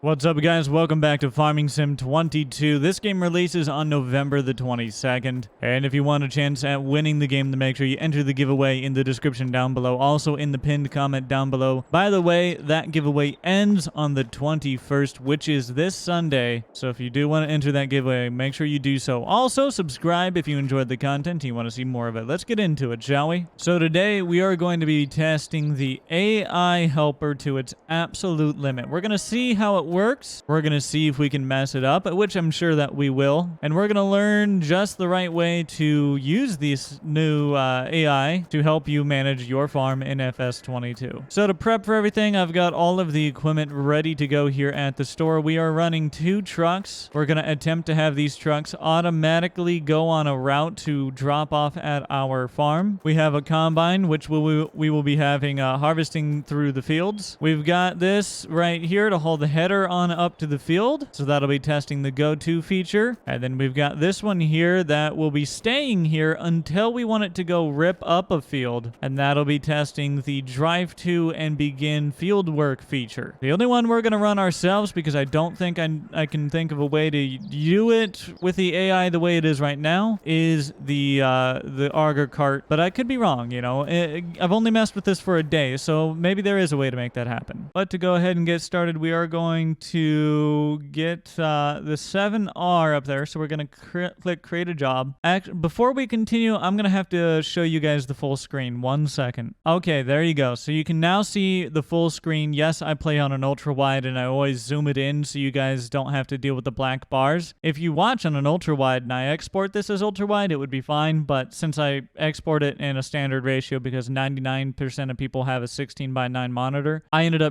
What's up, guys? Welcome back to Farming Sim 22. This game releases on November the 22nd. And if you want a chance at winning the game, to make sure you enter the giveaway in the description down below. Also in the pinned comment down below. By the way, that giveaway ends on the 21st, which is this Sunday. So if you do want to enter that giveaway, make sure you do so. Also, subscribe if you enjoyed the content and you want to see more of it. Let's get into it, shall we? So today, we are going to be testing the AI helper to its absolute limit. We're going to see how it works. We're going to see if we can mess it up, which I'm sure that we will. And we're going to learn just the right way to use this new AI to help you manage your farm in FS22. So to prep for everything, I've got all of the equipment ready to go here at the store. We are running 2 trucks. We're going to attempt to have these trucks automatically go on a route to drop off at our farm. We have a combine, which we will be having harvesting through the fields. We've got this right here to hold the header on up to the field. So that'll be testing the go-to feature. And then we've got this one here that will be staying here until we want it to go rip up a field. And that'll be testing the drive to and begin field work feature. The only one we're going to run ourselves, because I don't think I can think of a way to do it with the AI the way it is right now, is the auger cart. But I could be wrong, you know. I've only messed with this for a day, so maybe there is a way to make that happen. But to go ahead and get started, we are going to get the 7R up there. So we're going to click create a job. Before we continue, I'm going to have to show you guys the full screen. 1 second. Okay, there you go. So you can now see the full screen. Yes, I play on an ultra wide and I always zoom it in so you guys don't have to deal with the black bars. If you watch on an ultra wide and I export this as ultra wide, it would be fine. But since I export it in a standard ratio because 99% of people have a 16:9 monitor, I end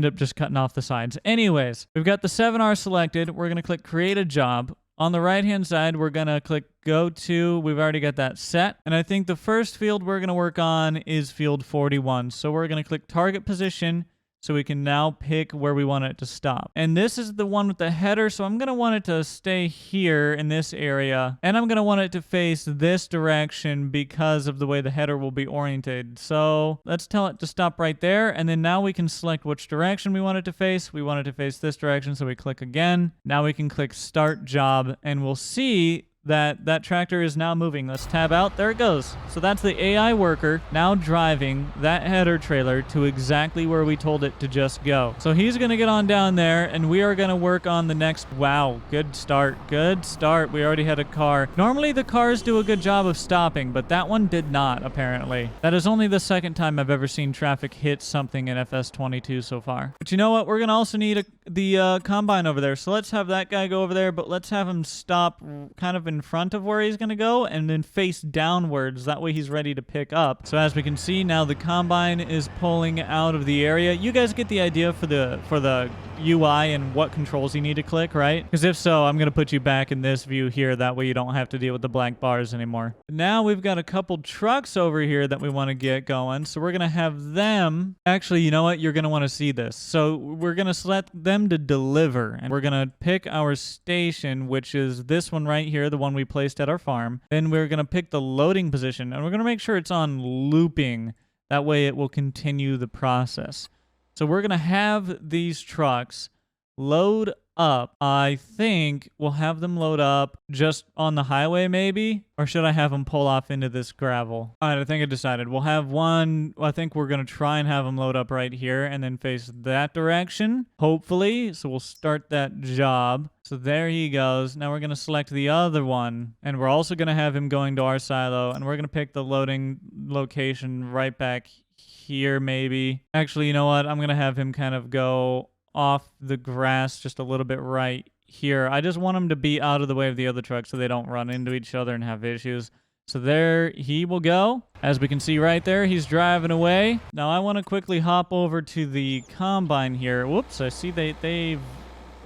up just cutting off the sides. Anyways, we've got the 7R selected. We're going to click create a job. On the right-hand side, we're going to click go to. We've already got that set. And I think the first field we're going to work on is field 41. So we're going to click target position so we can now pick where we want it to stop. And this is the one with the header. So I'm going to want it to stay here in this area. And I'm going to want it to face this direction because of the way the header will be oriented. So let's tell it to stop right there. And then now we can select which direction we want it to face. We want it to face this direction. So we click again. Now we can click start job and we'll see that tractor is now moving. Let's tab out. There it goes. So that's the AI worker now driving that header trailer to exactly where we told it to just go. So he's going to get on down there and we are going to work on the next. Wow, good start. Good start. We already had a car. Normally the cars do a good job of stopping, but that one did not, apparently. That is only the second time I've ever seen traffic hit something in FS22 so far. But you know what? We're going to also need the combine over there. So let's have that guy go over there, but let's have him stop kind of in front of where he's going to go and then face downwards. That way he's ready to pick up. So as we can see now, the combine is pulling out of the area. You guys get the idea for the UI and what controls you need to click, right? Because if so, I'm going to put you back in this view here. That way you don't have to deal with the black bars anymore. Now we've got a couple trucks over here that we want to get going. So we're going to have them. Actually, you know what? You're going to want to see this. So we're going to select them to deliver. And we're going to pick our station, which is this one right here, the one we placed at our farm. Then we're going to pick the loading position. And we're going to make sure it's on looping. That way it will continue the process. So we're going to have these trucks load up. I think we'll have them load up just on the highway maybe. Or should I have them pull off into this gravel? All right, I think I decided. We'll have one. I think we're going to try and have them load up right here and then face that direction, hopefully. So we'll start that job. So there he goes. Now we're going to select the other one. And we're also going to have him going to our silo. And we're going to pick the loading location right back here maybe. Actually, you know what? I'm going to have him kind of go off the grass just a little bit right here. I just want him to be out of the way of the other trucks so they don't run into each other and have issues. So there he will go. As we can see right there, he's driving away. Now I want to quickly hop over to the combine here. Whoops, I see they've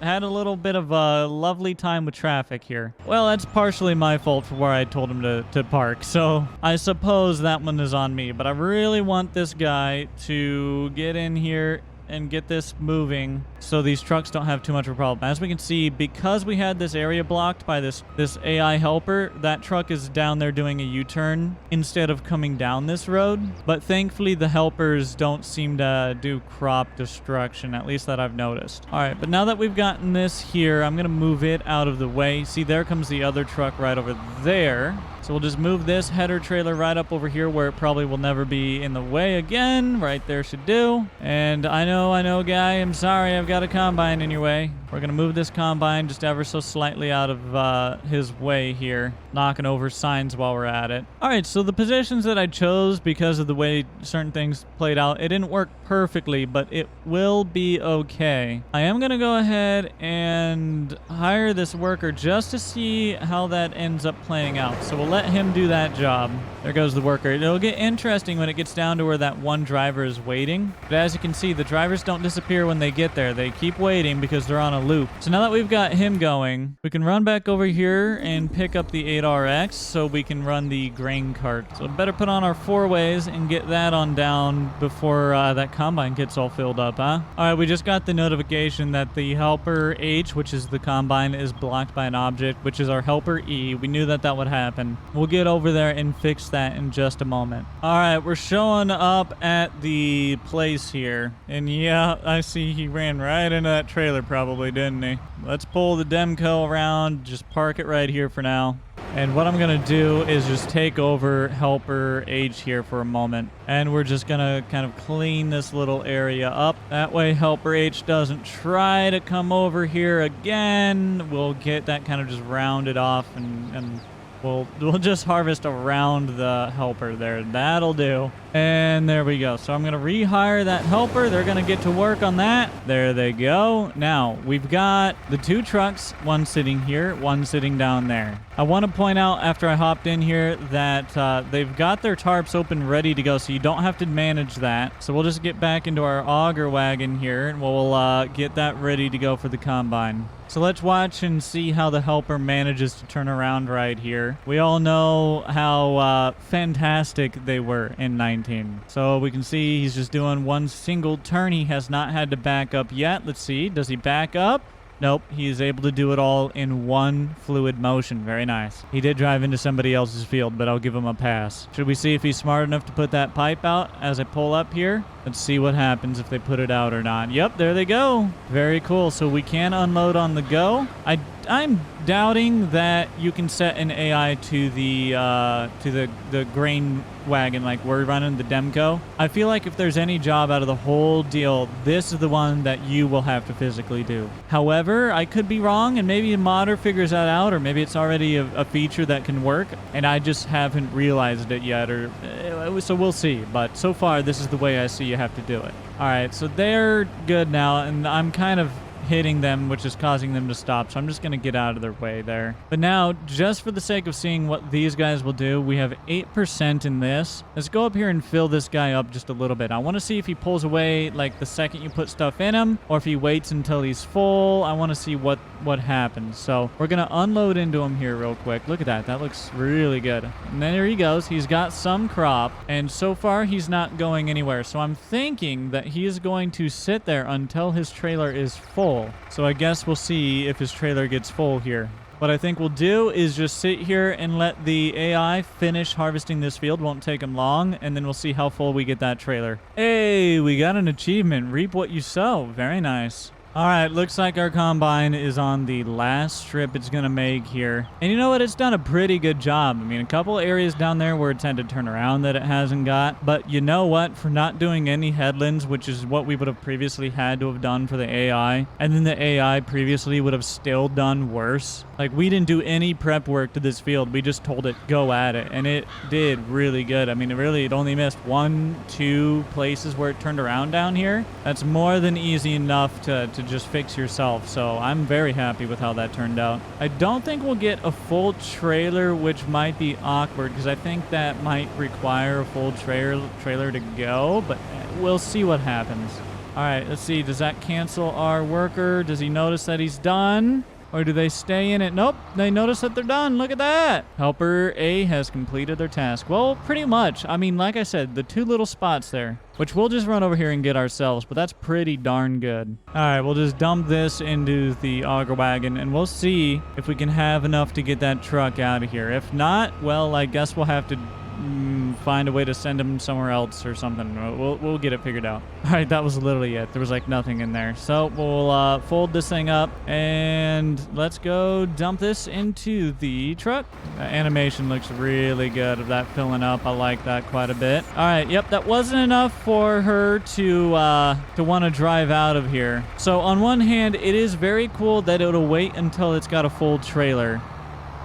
had a little bit of a lovely time with traffic here. Well, that's partially my fault for where I told him to park. So I suppose that one is on me. But I really want this guy to get in here and get this moving so these trucks don't have too much of a problem. As we can see, because we had this area blocked by this AI helper, that truck is down there doing a U-turn instead of coming down this road. But thankfully, the helpers don't seem to do crop destruction, at least that I've noticed. All right, but now that we've gotten this here, I'm going to move it out of the way. See, there comes the other truck right over there. So we'll just move this header trailer right up over here where it probably will never be in the way again. Right there should do. And I know, guy. I'm sorry. I've got a combine in your way. We're going to move this combine just ever so slightly out of his way here. Knocking over signs while we're at it. All right, so the positions that I chose because of the way certain things played out, it didn't work perfectly, but it will be okay. I am going to go ahead and hire this worker just to see how that ends up playing out. So we'll let him do that job. There goes the worker. It'll get interesting when it gets down to where that one driver is waiting. But as you can see, the drivers don't disappear when they get there. They keep waiting because they're on a loop. So now that we've got him going, we can run back over here and pick up the 8RX so we can run the grain cart. So better put on our 4-ways and get that on down before that combine gets all filled up, huh? All right, we just got the notification that the helper H, which is the combine, is blocked by an object, which is our helper E. We knew that that would happen. We'll get over there and fix that in just a moment. All right, we're showing up at the place here. And yeah, I see he ran right into that trailer probably, didn't he? Let's pull the Demco around, just park it right here for now. And what I'm going to do is just take over helper H here for a moment. And we're just going to kind of clean this little area up. That way helper H doesn't try to come over here again. We'll get that kind of just rounded off and we'll just harvest around the helper there. That'll do. And there we go. So I'm going to rehire that helper. They're going to get to work on that. There they go. Now, we've got the 2 trucks, one sitting here, one sitting down there. I want to point out after I hopped in here that they've got their tarps open ready to go, so you don't have to manage that. So we'll just get back into our auger wagon here, and we'll get that ready to go for the combine. So let's watch and see how the helper manages to turn around right here. We all know how fantastic they were in 19. So we can see he's just doing one single turn. He has not had to back up yet. Let's see. Does he back up? Nope, he is able to do it all in one fluid motion. Very nice. He did drive into somebody else's field, but I'll give him a pass. Should we see if he's smart enough to put that pipe out as I pull up here? Let's see what happens if they put it out or not. Yep, there they go. Very cool. So we can unload on the go. I'm doubting that you can set an AI to the grain wagon like we're running the Demco. I feel like if there's any job out of the whole deal, this is the one that you will have to physically do. However, I could be wrong, and maybe a modder figures that out, or maybe it's already a feature that can work, and I just haven't realized it yet, or so we'll see. But so far, this is the way I see you have to do it. All right, so they're good now, and I'm kind of hitting them, which is causing them to stop, so I'm just going to get out of their way there. But now, just for the sake of seeing what these guys will do, we have 8% in this. Let's go up here and fill this guy up just a little bit. I want to see if he pulls away like the second you put stuff in him, or if he waits until he's full. I want to see what happens. So we're going to unload into him here real quick. Look at that. That looks really good. And then there he goes. He's got some crop, and so far he's not going anywhere. So I'm thinking that he is going to sit there until his trailer is full. So I guess we'll see if his trailer gets full here. What I think we'll do is just sit here and let the AI finish harvesting this field. Won't take him long, and then we'll see how full we get that trailer. Hey, we got an achievement. Reap what you sow. Very nice. All right, looks like our combine is on the last strip it's going to make here. And you know what? It's done a pretty good job. I mean, a couple areas down there where it's had to turn around that it hasn't got. But you know what? For not doing any headlands, which is what we would have previously had to have done for the AI, and then the AI previously would have still done worse. Like, we didn't do any prep work to this field. We just told it, go at it. And it did really good. I mean, it only missed 1-2 places where it turned around down here. That's more than easy enough to just fix yourself. So I'm very happy with how that turned out. I don't think we'll get a full trailer, which might be awkward because I think that might require a full trailer to go, but we'll see what happens. All right, let's see. Does that cancel our worker? Does he notice that he's done? Or do they stay in it? Nope. They notice that they're done. Look at that. Helper A has completed their task. Well, pretty much. I mean, like I said, the 2 little spots there, which we'll just run over here and get ourselves, but that's pretty darn good. All right, we'll just dump this into the auger wagon, and we'll see if we can have enough to get that truck out of here. If not, well, I guess we'll have to find a way to send him somewhere else or something. We'll get it figured out. All right, that was literally it. There was like nothing in there. So we'll fold this thing up and let's go dump this into the truck. The animation looks really good of that filling up. I like that quite a bit. All right, yep, that wasn't enough for her to want to drive out of here. So on one hand, it is very cool that it'll wait until it's got a full trailer.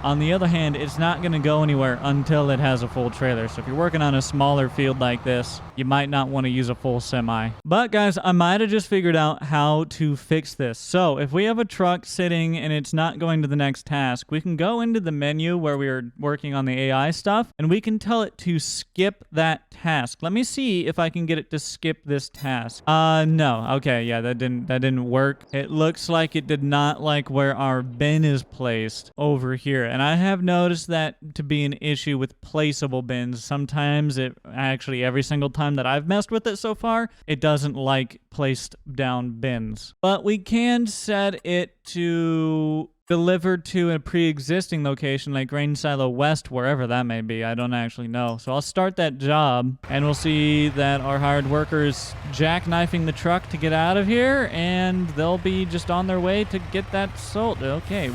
On the other hand, it's not going to go anywhere until it has a full trailer. So if you're working on a smaller field like this, you might not want to use a full semi. But guys, I might have just figured out how to fix this. So if we have a truck sitting and it's not going to the next task, we can go into the menu where we are working on the AI stuff, and we can tell it to skip that task. Let me see if I can get it to skip this task. No. Okay, yeah, that didn't work. It looks like it did not like where our bin is placed over here. And I have noticed that to be an issue with placeable bins. Sometimes actually every single time that I've messed with it so far, it doesn't like placed down bins. But we can set it to deliver to a pre-existing location like Grain Silo West, wherever that may be. I don't actually know. So I'll start that job and we'll see that our hired workers jackknifing the truck to get out of here, and they'll be just on their way to get that sold. Okay,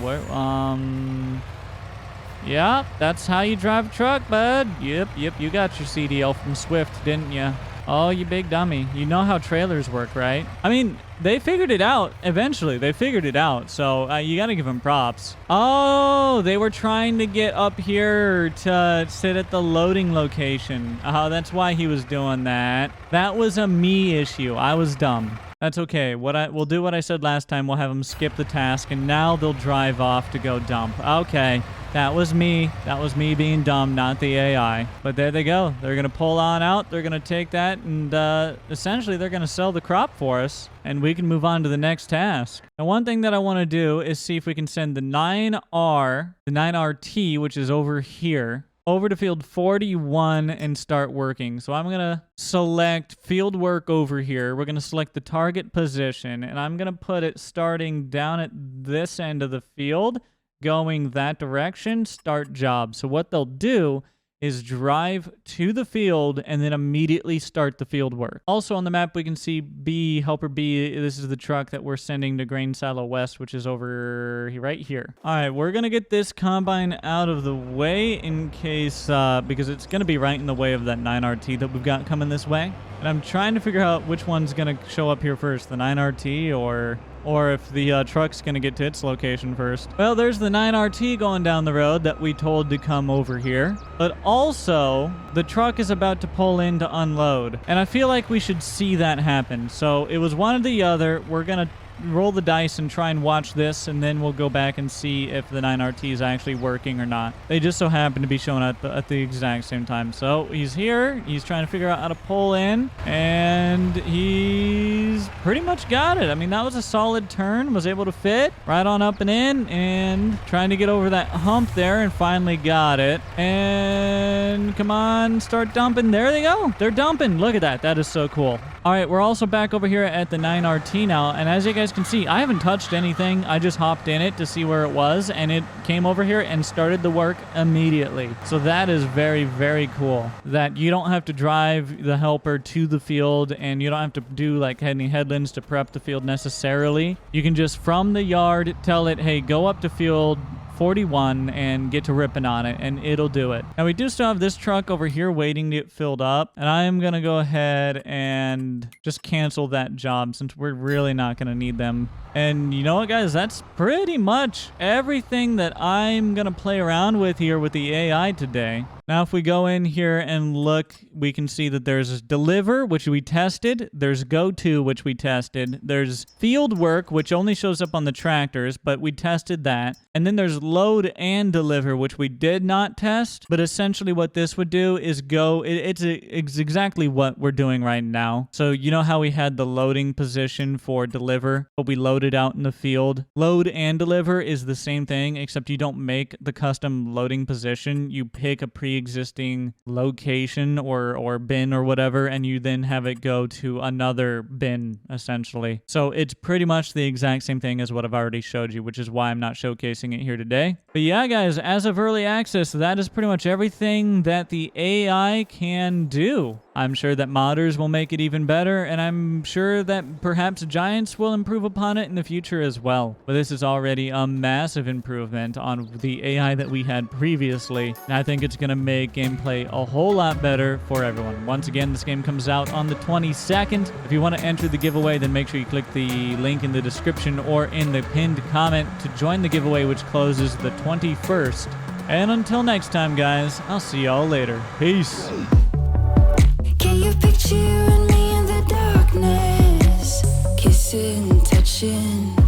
yeah, that's how you drive a truck, bud. Yep, you got your CDL from Swift, didn't you? Oh, you big dummy. You know how trailers work, right? I mean, they figured it out. Eventually, they figured it out. So you got to give them props. Oh, they were trying to get up here to sit at the loading location. Oh, that's why he was doing that. That was a me issue. I was dumb. That's okay. We'll do what I said last time. We'll have them skip the task, and now they'll drive off to go dump. Okay. That was me. That was me being dumb, not the AI. But there they go. They're going to pull on out. They're going to take that, and essentially they're going to sell the crop for us, and we can move on to the next task. Now, one thing that I want to do is see if we can send the 9RT, which is over here, over to field 41 and start working. So I'm going to select field work over here. We're going to select the target position, and I'm going to put it starting down at this end of the field, going that direction, start job. So what they'll do is drive to the field and then immediately start the field work. Also on the map, we can see B, helper B. This is the truck that we're sending to Grain Silo West, which is over right here. All right, we're going to get this combine out of the way in case, because it's going to be right in the way of that 9RT that we've got coming this way. And I'm trying to figure out which one's going to show up here first, the 9RT or if the truck's going to get to its location first. Well, there's the 9RT going down the road that we told to come over here. But also, the truck is about to pull in to unload. And I feel like we should see that happen. So it was one or the other. We're going to roll the dice and try and watch this, and then we'll go back and see if the 9RT is actually working or not. They just so happen to be showing up at the exact same time. So he's here. He's trying to figure out how to pull in, and he's pretty much got it. I mean, that was a solid turn. Was able to fit right on up and in, and trying to get over that hump there, and finally got it. And come on, start dumping. There they go. They're dumping. Look at that. That is so cool. All right, we're also back over here at the 9RT now, and as you guys can see, I haven't touched anything. I just hopped in it to see where it was, and it came over here and started the work immediately. So that is very, very cool, that you don't have to drive the helper to the field, and you don't have to do like any headlands to prep the field necessarily. You can just, from the yard, tell it, hey, go up to field 41 and get to ripping on it, and it'll do it. Now, we do still have this truck over here waiting to get filled up, and I am gonna go ahead and just cancel that job since we're really not gonna need them. And you know what, guys? That's pretty much everything that I'm gonna play around with here with the AI today. Now, if we go in here and look we can see that there's deliver, which we tested. There's go to, which we tested. There's field work, which only shows up on the tractors, but we tested that. And then there's load and deliver, which we did not test. But essentially what this would do is go, it's exactly what we're doing right now. So you know how we had the loading position for deliver, but we loaded out in the field? Load and deliver is the same thing, except you don't make the custom loading position. You pick a pre-existing location or bin or whatever, and you then have it go to another bin, essentially. So it's pretty much the exact same thing as what I've already showed you, which is why I'm not showcasing it here today. But yeah, guys, as of early access, that is pretty much everything that the AI can do. I'm sure that modders will make it even better, and I'm sure that perhaps Giants will improve upon it in the future as well. But this is already a massive improvement on the AI that we had previously, and I think it's going to make gameplay a whole lot better for everyone. Once again, this game comes out on the 22nd. If you want to enter the giveaway, then make sure you click the link in the description or in the pinned comment to join the giveaway, which closes the 21st. And until next time, guys, I'll see y'all later. Peace. Can you picture you and me in the darkness? Kissing, touching.